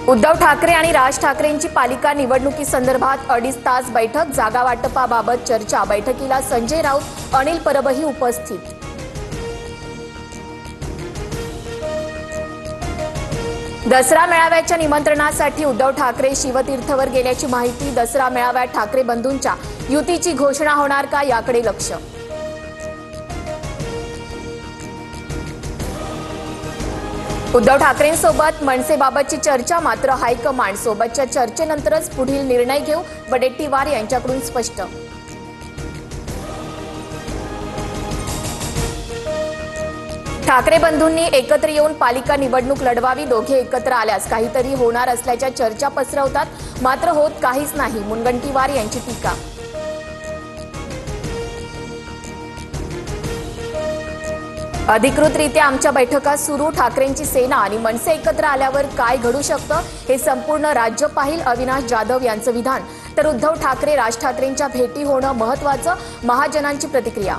उद्धव ठाकरे आणि राज ठाकरेंची पालिका निवडणुकीसंदर्भात 2.5 तास बैठक, जागा वाटपाबाबत चर्चा। बैठकीला संजय राऊत, अनिल परबही उपस्थित। दसरा मेळाव्याच्या निमंत्रणासाठी उद्धव ठाकरे शिवतीर्थवर गेल्याची माहिती। दसरा मेळाव्यात ठाकरे बंधूंच्या युतीची घोषणा होणार का, याकडे लक्ष। उद्धव ठाकरेंसोबत मनसेबाबतची चर्चा, मात्र हायकमांड सोबतच्या चर्चेनंतरच पुढील निर्णय घेऊ, वडेट्टीवार यांच्याकडून स्पष्ट। ठाकरे बंधूंनी एकत्र येऊन पालिका निवडणूक लढवावी। दोघे एकत्र आल्यास काहीतरी होणार असल्याच्या चर्चा पसरवतात, मात्र होत काहीच नाही, मुनगंटीवार यांची टीका। अधिकृतरित्या आमच्या बैठका सुरू, ठाकरेंची सेना आणि मनसे एकत्र आल्यावर काय घडू शकतं हे संपूर्ण राज्य पाहिल, अविनाश जाधव यांचं विधान। तर उद्धव ठाकरे राज ठाकरेंच्या भेटी होणं महत्त्वाचं, महाजनांची प्रतिक्रिया।